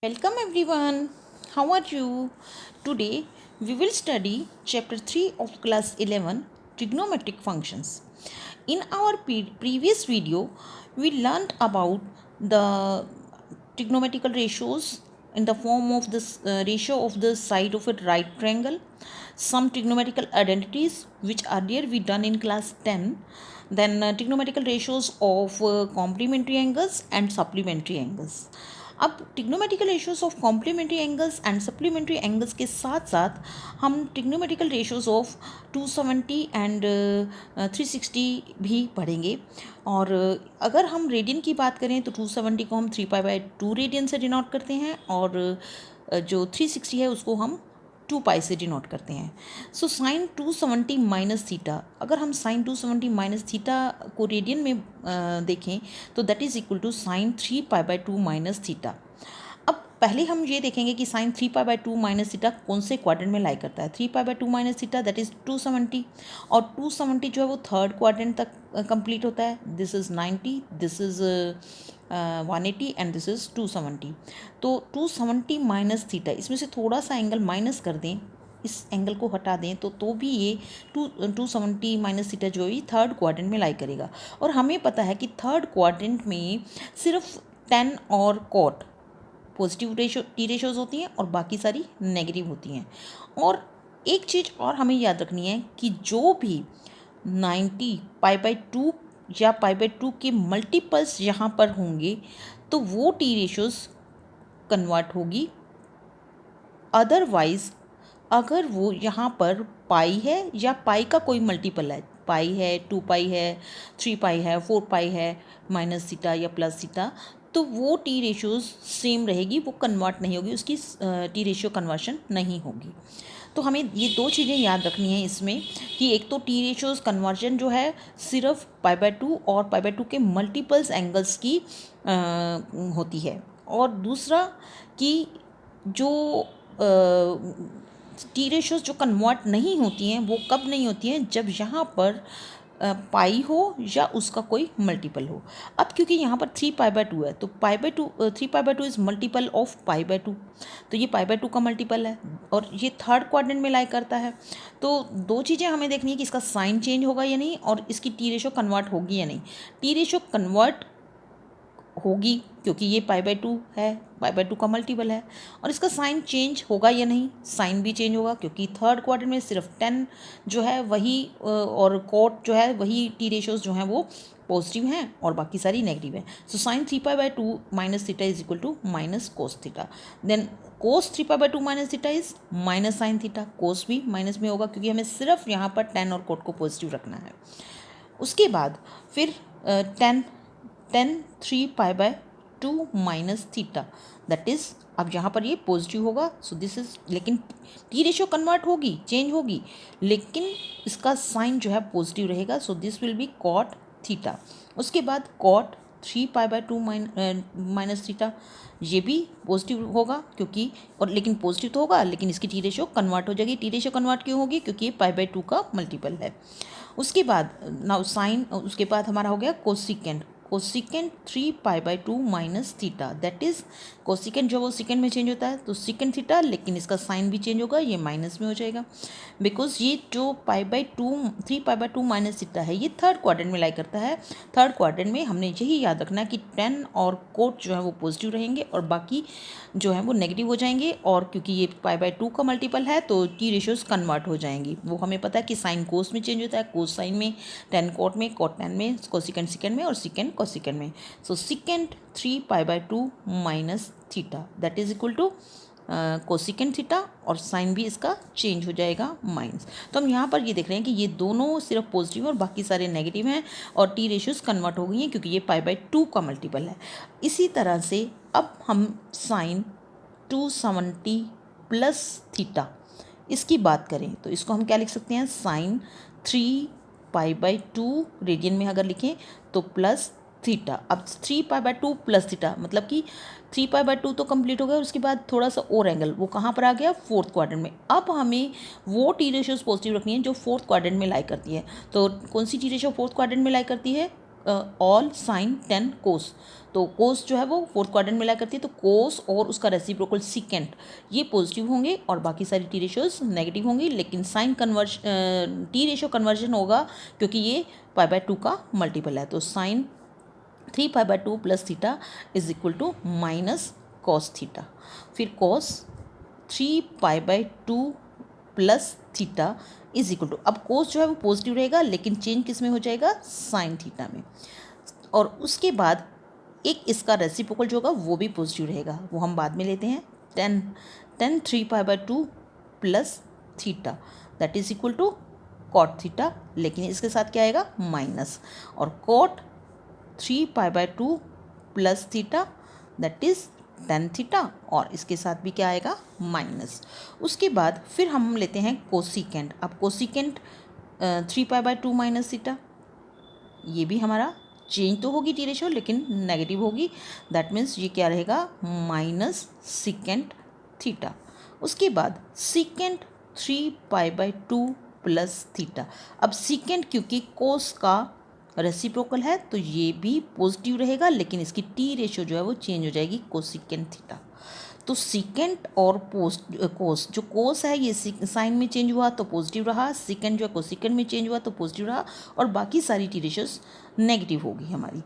Welcome everyone. How are you? Today we will study chapter 3 of class 11 trigonometric functions. In our previous video we learned about the trigonometrical ratios in the form of this ratio of the side of a right triangle, some trigonometrical identities which earlier we done in class 10, then trigonometrical ratios of complementary angles and supplementary angles. अब trigonometrical ratios of complementary angles and supplementary angles के साथ साथ हम trigonometrical ratios of 270 and 360 भी पढ़ेंगे। और अगर हम रेडियन की बात करें तो 270 को हम 3π/2 रेडियन से डिनोट करते हैं और जो 360 है उसको हम 2π से डिनोट करते हैं। सो साइन 270 माइनस थीटा, अगर हम साइन 270 माइनस थीटा को रेडियन में देखें तो that is equal to sine 3π/2 minus theta. अब पहले हम ये देखेंगे कि साइन 3π/2 माइनस थीटा कौन से क्वाड्रेंट में लाई करता है। 3π/2 माइनस थीटा दैट इज 270, और 270 जो है वो थर्ड क्वाड्रेंट तक कंप्लीट होता है। This is 90, this is 180 and this is 270। तो 270 माइनस थीटा, इसमें से थोड़ा सा एंगल माइनस कर दें, इस एंगल को हटा दें तो भी ये 270 माइनस थीटा जो है थर्ड क्वाड्रेंट में लाई करेगा। और हमें पता है कि थर्ड क्वाड्रेंट में सिर्फ टेन और कॉट पॉजिटिव टी रेशोज होती हैं और बाकी सारी नेगेटिव होती हैं। और एक चीज़ और हमें याद रखनी है कि जो भी 90 π/2 या π/2 के मल्टीपल्स यहाँ पर होंगे तो वो टी रेशोज कन्वर्ट होगी। अदरवाइज अगर वो यहाँ पर पाई है या पाई का कोई मल्टीपल है, पाई है, 2π है, 3π है, 4π है, माइनस थीटा या प्लस थीटा, तो वो टी रेशियोज सेम रहेगी, वो कन्वर्ट नहीं होगी, उसकी टी रेशियो कन्वर्शन नहीं होगी। तो हमें ये दो चीज़ें याद रखनी है इसमें कि एक तो टी रेशियोज कन्वर्जन जो है सिर्फ π/2 और π/2 के मल्टीपल्स एंगल्स की होती है, और दूसरा कि जो टी रेशियोज जो कन्वर्ट नहीं होती हैं वो कब नहीं होती हैं, जब यहाँ पर पाई हो या उसका कोई मल्टीपल हो। अब क्योंकि यहाँ पर 3π/2 है तो 3π/2 इज़ मल्टीपल ऑफ π/2, तो ये π/2 का मल्टीपल है और ये थर्ड क्वाड्रेंट में लाई करता है। तो दो चीज़ें हमें देखनी है कि इसका साइन चेंज होगा या नहीं और इसकी टी रेशियो कन्वर्ट होगी या नहीं। टी रेशियो कन्वर्ट होगी क्योंकि ये π/2 है, π/2 का मल्टीपल है। और इसका साइन चेंज होगा या नहीं, साइन भी चेंज होगा क्योंकि थर्ड क्वाड्रेंट में सिर्फ 10 जो है वही और कॉट जो है वही टी रेशियोज जो हैं वो पॉजिटिव हैं और बाकी सारी नेगेटिव हैं। So sine 3π/2 minus theta is equal to minus cos theta. Then cos 3π/2 minus theta is minus sine theta, cos भी माइनस में होगा क्योंकि हमें सिर्फ यहाँ पर 10 और कॉट को पॉजिटिव रखना है। उसके बाद फिर 10 3π/2 माइनस थीटा दैट इज़, अब यहाँ पर ये पॉजिटिव होगा, सो दिस इज, लेकिन टी रेशियो कन्वर्ट होगी, चेंज होगी, लेकिन इसका साइन जो है पॉजिटिव रहेगा, so this will be cot theta. उसके बाद कॉट 3π/2 माइनस थीटा, ये भी पॉजिटिव होगा क्योंकि, और लेकिन पॉजिटिव तो होगा लेकिन इसकी टी रेशियो कन्वर्ट हो जाएगी। टी रेशियो कन्वर्ट क्यों होगी, क्योंकि ये π/2 का मल्टीपल है। उसके बाद नाउ साइन, उसके बाद हमारा हो गया cosecant. Cosecant 3π/2 minus theta that is, cosecant जो वो सेकेंड में चेंज होता है तो सेकेंड थीटा, लेकिन इसका साइन भी चेंज होगा, ये माइनस में हो जाएगा बिकॉज ये जो 3π/2 माइनस थीटा है ये थर्ड क्वाड्रेंट में लाई करता है। थर्ड क्वाड्रेंट में हमने यही याद रखना है कि 10 और कोट जो है वो पॉजिटिव रहेंगे और बाकी जो है वो नेगेटिव हो जाएंगे, और क्योंकि ये π/2 का मल्टीपल है तो टी रेशियोज कन्वर्ट हो जाएंगी। वो हमें पता है कि साइन कोस में चेंज होता है, कोस साइन में, 10 कोट में, कोट 10 में, कोसिकेंट सेकेंड में और सेकेंड कोसिकेंट में। So secant 3π/2 minus theta that is equal to cosecant theta, और साइन भी इसका चेंज हो जाएगा माइनस। तो हम यहाँ पर ये देख रहे हैं कि ये दोनों सिर्फ पॉजिटिव और बाकी सारे नेगेटिव हैं और टी रेशियोज कन्वर्ट हो गई हैं क्योंकि ये π/2 का मल्टीपल है। इसी तरह से अब हम साइन 270 प्लस थीटा इसकी बात करें तो इसको हम क्या लिख सकते हैं, साइन 3π/2 रेडियन में अगर लिखें तो प्लस थीटा। अब 3π/2 प्लस थीटा मतलब कि 3π/2 तो कंप्लीट हो गया, उसके बाद थोड़ा सा और एंगल, वो कहाँ पर आ गया, फोर्थ क्वाड्रेंट में। अब हमें वो टी रेशियोज पॉजिटिव रखनी है जो फोर्थ क्वाड्रेंट में लाई करती है। तो कौन सी टी रेशियो फोर्थ क्वाड्रेंट में लाई करती है, ऑल साइन 10 कोस। तो कोस जो है वो फोर्थ क्वाड्रेंट में लाई करती है, तो कोस और उसका रेसिप्रोकल सीकेंट ये पॉजिटिव होंगे और बाकी सारी टी रेशियोज नेगेटिव होंगी, लेकिन साइन टी रेशियो कन्वर्जन होगा क्योंकि ये π/2 का मल्टीपल है। तो sine 3π/2 plus theta is equal to minus cos theta. फिर cos 3π/2 plus theta is equal to, अब कोस जो है वो पॉजिटिव रहेगा लेकिन चेंज किस में हो जाएगा, साइन थीटा में। और उसके बाद एक इसका रेसिप्रोकल जो होगा वो भी पॉजिटिव रहेगा, वो हम बाद में लेते हैं। 10 3π/2 plus theta that is equal to cot theta, लेकिन इसके साथ क्या आएगा, माइनस, और cot 3π/2 plus theta that is tan theta, और इसके साथ भी क्या आएगा, माइनस। उसके बाद फिर हम लेते हैं कोसिकेंट। अब कोसिकेंट 3π/2 माइनस थीटा, ये भी हमारा चेंज तो होगी टी रेशियो लेकिन नेगेटिव होगी, दैट मीन्स ये क्या रहेगा, माइनस सीकेंट थीटा। उसके बाद सीकेंट 3π/2 प्लस थीटा। अब सीकेंट क्योंकि कोस का रेसिप्रोकल है तो ये भी पॉजिटिव रहेगा, लेकिन इसकी टी रेशियो जो है वो चेंज हो जाएगी कोसिकेंट थीटा। तो सीकेंट और कोस, जो कोस है ये साइन में चेंज हुआ तो पॉजिटिव रहा, सीकेंट जो है कोसिकेंट में चेंज हुआ तो पॉजिटिव रहा, और बाकी सारी टी रेशियोज नेगेटिव होगी हमारी।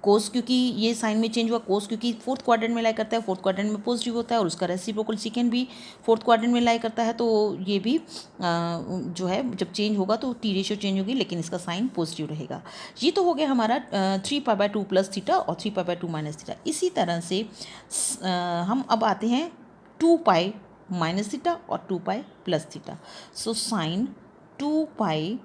कोस क्योंकि ये साइन में चेंज हुआ, कोस क्योंकि फोर्थ क्वाड्रेंट में लाई करता है, फोर्थ क्वाड्रेंट में पॉजिटिव होता है, और उसका रेसिप्रोकल सीकेंट भी फोर्थ क्वाड्रेंट में लाई करता है, तो ये भी जो है जब चेंज होगा तो टी रेशियो चेंज होगी लेकिन इसका साइन पॉजिटिव रहेगा। ये तो हो गया हमारा 3π/2 प्लस थीटा और 3π/2 माइनस थीटा। इसी तरह से हम अब आते हैं 2π माइनस थीटा और 2π plus theta. So sine 2π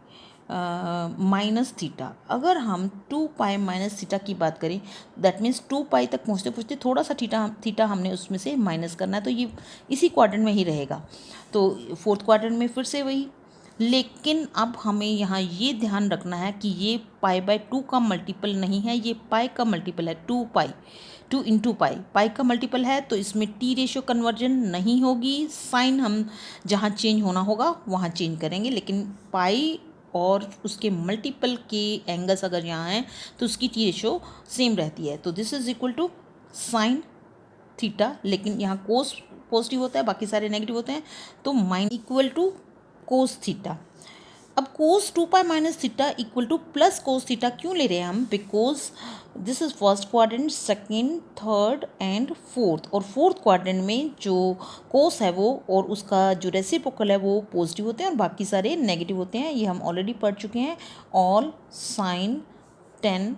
minus theta, अगर हम 2π माइनस थीटा की बात करें दैट मीन्स 2π तक पहुँचते पहुँचते थोड़ा सा थीटा हमने उसमें से माइनस करना है, तो ये इसी क्वाड्रेंट में ही रहेगा, तो फोर्थ क्वाड्रेंट में फिर से वही। लेकिन अब हमें यहाँ ये ध्यान रखना है कि ये π/2 का मल्टीपल नहीं है, ये पाई का मल्टीपल है, 2π 2 इंटू पाई का मल्टीपल है, तो इसमें टी रेशियो कन्वर्जन नहीं होगी, साइन हम जहाँ चेंज होना होगा वहाँ चेंज करेंगे, लेकिन पाई और उसके मल्टीपल के एंगल्स अगर यहाँ हैं तो उसकी टी रेशियो सेम रहती है। तो this is equal to sine theta, लेकिन यहाँ कोस पॉजिटिव होता है बाकी सारे नेगेटिव होते हैं, तो mine equal to cos theta. अब cos 2π minus theta equal to plus cos theta क्यों ले रहे हैं हम, because this is first quadrant, second, third and fourth, और फोर्थ क्वाड्रेंट में जो कोस है वो और उसका जो रेसिप्रोकल है वो पॉजिटिव होते हैं और बाकी सारे नेगेटिव होते हैं, ये हम ऑलरेडी पढ़ चुके हैं, ऑल साइन 10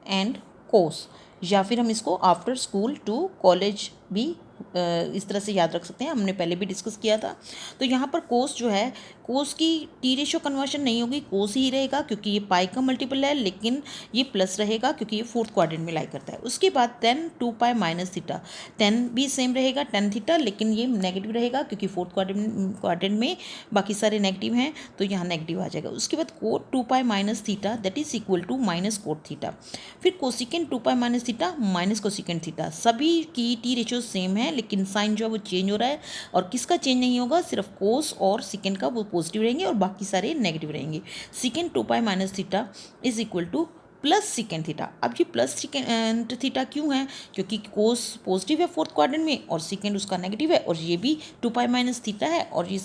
एंड कोस, या फिर हम इसको आफ्टर स्कूल टू कॉलेज भी इस तरह से याद रख सकते हैं, हमने पहले भी डिस्कस किया था। तो यहाँ पर कोस जो है, कोस की टी रेशियो कन्वर्शन नहीं होगी, कोस ही रहेगा क्योंकि ये पाई का मल्टीपल है, लेकिन ये प्लस रहेगा क्योंकि ये फोर्थ क्वाड्रेंट में लाई करता है। उसके बाद 10 2π माइनस थीटा, 10 भी सेम रहेगा tan थीटा, लेकिन ये नेगेटिव रहेगा क्योंकि फोर्थ क्वाड्रेंट में बाकी सारे नेगेटिव हैं, तो यहाँ नेगेटिव आ जाएगा। उसके बाद cot 2π minus theta that is equal to minus cot theta. फिर cosecant 2π minus theta minus cosecant theta, सभी की टी रेशियो सेम है लेकिन साइन जो है वो चेंज हो रहा है, और किसका चेंज नहीं होगा, सिर्फ कोस और सिकेंट का वो पॉजिटिव रहेंगे और बाकी सारे नेगेटिव रहेंगे। Secant 2π minus theta is equal to plus secant theta. अब ये प्लस सिकेंट थीटा क्यों है, क्योंकि कोस पॉजिटिव है फोर्थ क्वाड्रेंट में और सिकेंट उसका नेगेटिव है, और ये भी 2π माइनस थीटा है और ये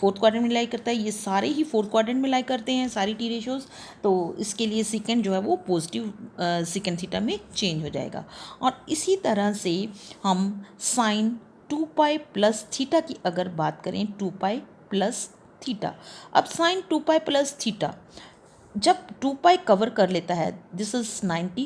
फोर्थ क्वाड्रेंट में लाई करता है, ये सारे ही फोर्थ क्वाड्रेंट में लाई करते हैं सारी टी रेशियोज, तो इसके लिए सिकेंट जो है वो पॉजिटिव सिकेंट थीटा में चेंज हो जाएगा। और इसी तरह से हम साइन 2π प्लस थीटा की अगर बात करें, 2π प्लस थीटा, अब साइन 2π प्लस थीटा जब 2π कवर कर लेता है, this is 90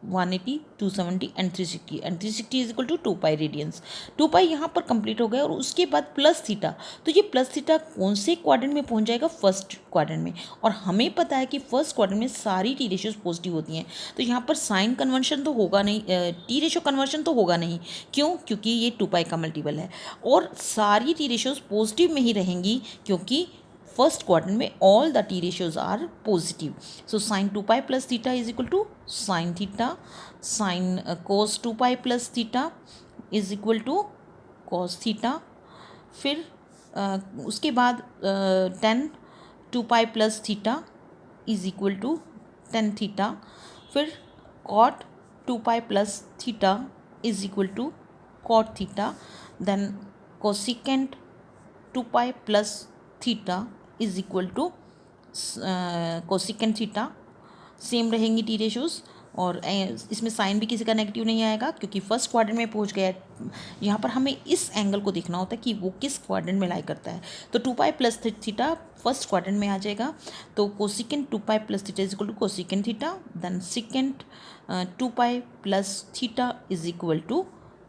180 270 and 360 and 360 is equal to 2π radians, 2π यहाँ पर कंप्लीट हो गया, और उसके बाद प्लस थीटा, तो ये प्लस थीटा कौन से क्वाड्रेंट में पहुँच जाएगा, फर्स्ट क्वाड्रेंट में, और हमें पता है कि फर्स्ट क्वाड्रेंट में सारी टी रेशियोज पॉजिटिव होती हैं, तो यहाँ पर साइन कन्वर्शन तो होगा नहीं, टी रेशियो कन्वर्शन तो होगा नहीं, क्यों, क्योंकि ये 2π का मल्टीपल है, और सारी टी रेशियोज पॉजिटिव में ही रहेंगी क्योंकि फर्स्ट क्वाड्रेंट में all the T ratios are positive. So sine 2π plus theta is equal to sine theta, sine cos 2π plus theta is equal to cos theta. फिर उसके बाद 10 2π plus theta is equal to tan theta, फिर cot 2 pi plus theta is equal to cot theta, then cosecant 2 pi plus theta is equal to cosecant theta. Same रहेंगी T ratios, और इसमें sign भी किसी का नेगेटिव नहीं आएगा क्योंकि फर्स्ट क्वाड्रेंट में पहुंच गया है। यहाँ पर हमें इस एंगल को देखना होता है कि वो किस क्वाड्रेंट में लाई करता है। तो 2 pi plus theta first quadrant में आ जाएगा, तो cosecant 2 pi plus theta is equal to cosecant theta, then secant 2 pi plus theta is equal to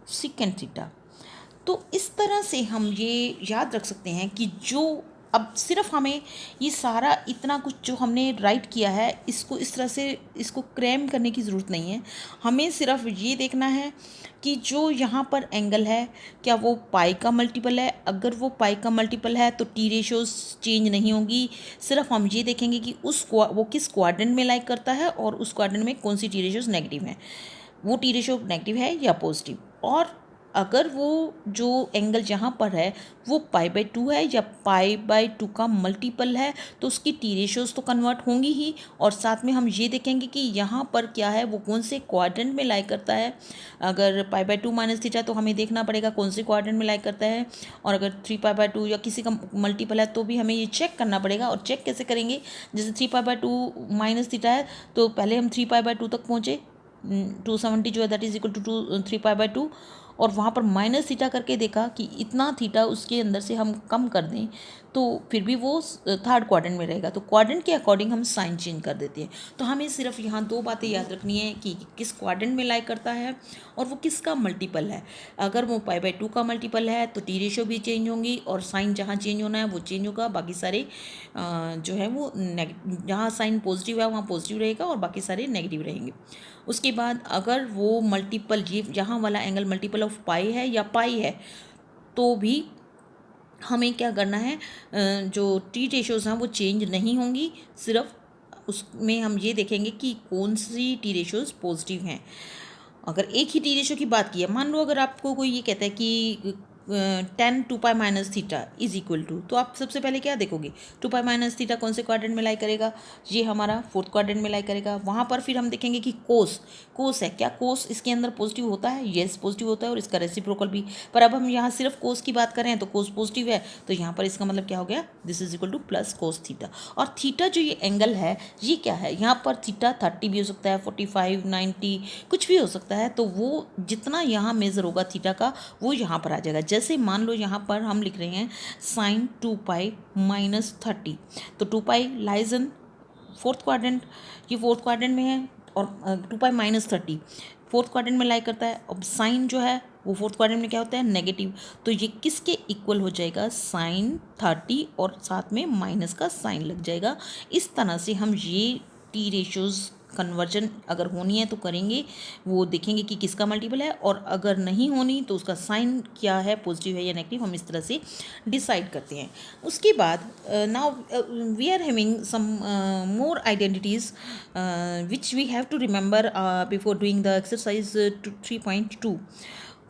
secant theta. तो इस तरह से हम ये याद रख सकते हैं कि जो अब सिर्फ हमें ये सारा इतना कुछ जो हमने राइट किया है इसको इस तरह से इसको क्रैम करने की ज़रूरत नहीं है। हमें सिर्फ ये देखना है कि जो यहाँ पर एंगल है क्या वो पाई का मल्टीपल है। अगर वो पाई का मल्टीपल है तो टी रेशोज़ चेंज नहीं होगी। सिर्फ हम ये देखेंगे कि वो किस क्वाड्रेंट में लाइक करता है और उस क्वाड्रेंट में कौन सी टी रेशोज़ नेगेटिव है, वो टी रेशो नेगेटिव है या पॉजिटिव। और अगर वो जो एंगल जहाँ पर है वो पाई बाई 2 है या पाई बाई 2 का मल्टीपल है तो उसकी टी रेशोज़ तो कन्वर्ट होंगी ही। और साथ में हम ये देखेंगे कि यहाँ पर क्या है, वो कौन से क्वाड्रेंट में लाई करता है। अगर पाई बाई 2 माइनस थीटा तो हमें देखना पड़ेगा कौन से क्वाड्रेंट में लाई करता है। और अगर 3 पाई बाई 2 या किसी का मल्टीपल है तो भी हमें ये चेक करना पड़ेगा। और चेक कैसे करेंगे, जैसे 3 पाई बाई 2 माइनस थीटा है तो पहले हम 3 पाई बाई 2 तक पहुँचे, 270 जो है that is equal to 3 pi by 2, और वहाँ पर माइनस थीटा करके देखा कि इतना थीटा उसके अंदर से हम कम कर दें तो फिर भी वो थर्ड क्वाड्रेंट में रहेगा। तो क्वाड्रेंट के अकॉर्डिंग हम साइन चेंज कर देते हैं। तो हमें सिर्फ यहाँ दो बातें याद रखनी है कि किस क्वाड्रेंट में लाई करता है और वो किसका मल्टीपल है। अगर वो पाई बाई 2 का मल्टीपल है तो टी रेशो भी चेंज होंगी और साइन जहाँ चेंज होना है वो चेंज होगा। बाकी सारे जो है वो जहाँ साइन पॉजिटिव है वहाँ पॉजिटिव रहेगा और बाकी सारे नेगेटिव रहेंगे। उसके बाद अगर वो मल्टीपल ये यहाँ वाला एंगल मल्टीपल ऑफ पाई है या पाई है तो भी हमें क्या करना है, जो टी रेशोज़ हैं वो चेंज नहीं होंगी। सिर्फ उसमें हम ये देखेंगे कि कौन सी टी रेशोज़ पॉजिटिव हैं। अगर एक ही टी रेशो की बात की है, मान लो अगर आपको कोई ये कहता है कि 10 2 pi minus theta is equal to, तो आप सबसे पहले क्या देखोगे, 2 पाई माइनस थीटा कौन से क्वाड्रेंट में लाई करेगा, ये हमारा फोर्थ क्वाड्रेंट में लाई करेगा। वहाँ पर फिर हम देखेंगे कि कोस है, क्या कोस इसके अंदर पॉजिटिव होता है, येस पॉजिटिव होता है और इसका रेसिप्रोकल भी। पर अब हम यहाँ सिर्फ कोस की बात करें तो कोस पॉजिटिव है, तो यहाँ पर इसका मतलब क्या हो गया, this is equal to plus cos theta. और थीटा जो ये एंगल है ये क्या है, यहाँ पर थीटा 30 भी हो सकता है, 45 90 कुछ भी हो सकता है। तो वो जितना यहाँ मेज़र होगा थीटा का वो यहाँ पर आ जाएगा। जैसे मान लो यहाँ पर हम लिख रहे हैं साइन 2 पाई माइनस 30, तो 2 पाई लाइज इन फोर्थ क्वाड्रेंट, ये फोर्थ क्वाड्रेंट में है, और 2 पाई माइनस 30 फोर्थ क्वाड्रेंट में लाई करता है। अब साइन जो है वो फोर्थ क्वाड्रेंट में क्या होता है, नेगेटिव। तो ये किसके इक्वल हो जाएगा, साइन 30 और साथ में माइनस का साइन लग जाएगा। इस तरह से हम ये टी रेशोज़ कन्वर्जन अगर होनी है तो करेंगे, वो देखेंगे कि किसका मल्टीपल है, और अगर नहीं होनी तो उसका साइन क्या है, पॉजिटिव है या नेगेटिव, हम इस तरह से डिसाइड करते हैं। उसके बाद now we are having some more identities which we have to remember before doing the exercise 3.2।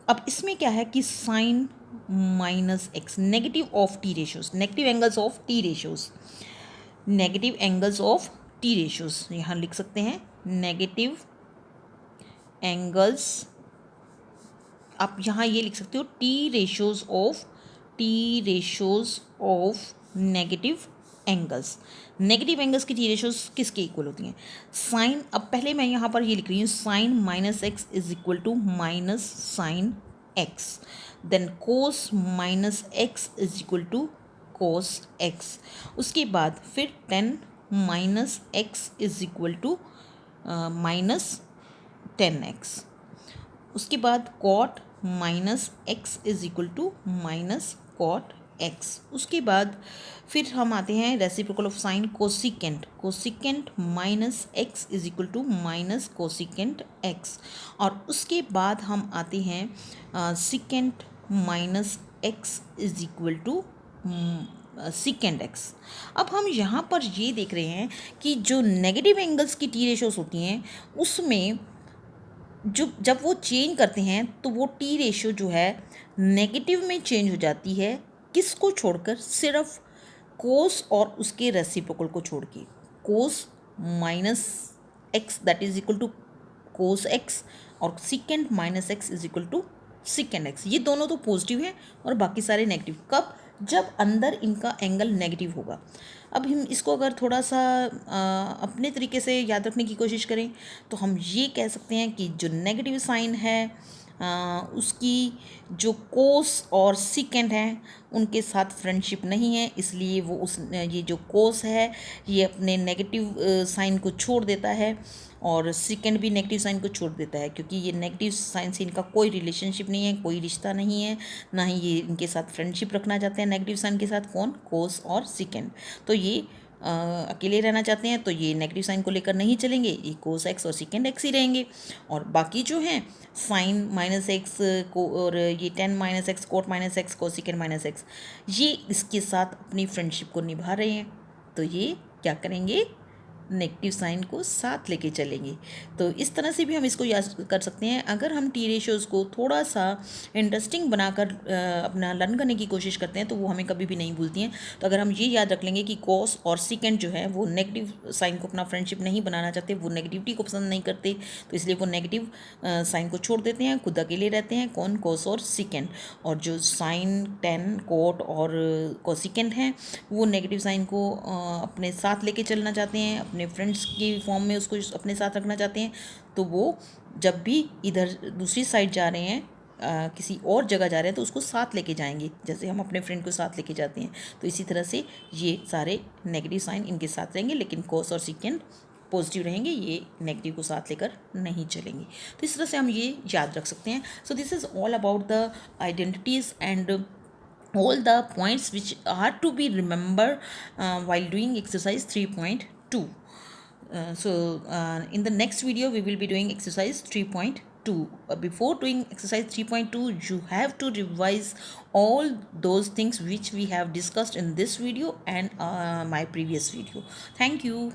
अब इसमें क्या है कि sine minus x, negative of T ratios, negative angles of T ratios, negative angles of T ratios यहाँ लिख सकते हैं, negative angles, आप यहाँ ये लिख सकते हो T ratios of negative angles. Negative angles की टी रेशोज़ किसके इक्वल होती हैं, साइन। अब पहले मैं यहाँ पर ये लिख रही हूँ sine minus x is equal to minus sine x, then cos minus x is equal to cos x. उसके बाद फिर 10 minus x is equal to minus 10x। उसके बाद cot minus x is equal to minus cot x. उसके बाद फिर हम आते हैं reciprocal of sine cosecant, cosecant minus x is equal to minus cosecant x. और उसके बाद हम आते हैं secant minus x is equal to secant x. अब हम यहाँ पर ये देख रहे हैं कि जो नेगेटिव एंगल्स की टी रेशोज़ होती हैं उसमें जब वो चेंज करते हैं तो वो टी रेशो जो है नेगेटिव में चेंज हो जाती है, किसको छोड़कर, सिर्फ कोस और उसके रेसिप्रोकल को छोड़ के। Cos minus x that is equal to cos x और secant minus x is equal to secant x, ये दोनों तो पॉजिटिव है और बाकी सारे नेगेटिव। कब? जब अंदर इनका एंगल नेगेटिव होगा। अब हम इसको अगर थोड़ा सा अपने तरीके से याद रखने की कोशिश करें तो हम ये कह सकते हैं कि जो नेगेटिव साइन है उसकी जो कोस और सिकेंड है उनके साथ फ्रेंडशिप नहीं है, इसलिए वो उस ये जो कोस है ये अपने नेगेटिव साइन को छोड़ देता है और सेकेंड भी नेगेटिव साइन को छोड़ देता है, क्योंकि ये नेगेटिव साइन से इनका कोई रिलेशनशिप नहीं है, कोई रिश्ता नहीं है, ना ही ये इनके साथ फ्रेंडशिप रखना चाहते हैं नेगेटिव साइन के साथ। कौन? कोस और सेकेंड। तो ये अकेले रहना चाहते हैं, तो ये नेगेटिव साइन को लेकर नहीं चलेंगे, ये कोस एक्स और सेकेंड एक्स ही रहेंगे। और बाकी जो हैं साइन माइनस एक्स को और ये tan minus x, cot minus x, cosecant minus x, ये इसके साथ अपनी फ्रेंडशिप को निभा रहे हैं, तो ये क्या करेंगे? नेगेटिव साइन को साथ लेके चलेंगे। तो इस तरह से भी हम इसको याद कर सकते हैं। अगर हम टी रेशियोज़ को थोड़ा सा इंटरेस्टिंग बनाकर अपना लर्न करने की कोशिश करते हैं तो वो हमें कभी भी नहीं भूलती हैं। तो अगर हम ये याद रख लेंगे कि कॉस और सिकेंड जो है वो नेगेटिव साइन को अपना फ्रेंडशिप नहीं बनाना चाहते, वो नेगेटिविटी को पसंद नहीं करते, तो इसलिए वो नेगेटिव साइन को छोड़ देते हैं, खुद अकेले रहते हैं। कौन? कॉस और सिकेंड। और जो साइन, टेन, कोट और कोसिकेंड हैं वो नेगेटिव साइन को अपने साथ लेके चलना चाहते हैं, अपने फ्रेंड्स की फॉर्म में उसको अपने साथ रखना चाहते हैं। तो वो जब भी इधर दूसरी साइड जा रहे हैं, किसी और जगह जा रहे हैं, तो उसको साथ लेके जाएंगे, जैसे हम अपने फ्रेंड को साथ लेके जाते हैं। तो इसी तरह से ये सारे नेगेटिव साइन इनके साथ रहेंगे, लेकिन कॉस और सिकेंड पॉजिटिव रहेंगे, ये नेगेटिव को साथ लेकर नहीं चलेंगे। तो इस तरह से हम ये याद रख सकते हैं। So this is all about the identities and all the points which are to be remembered while doing exercise 3.2. In the next video we will be doing exercise 3.2. Before doing exercise 3.2 you have to revise all those things which we have discussed in this video and my previous video. Thank you.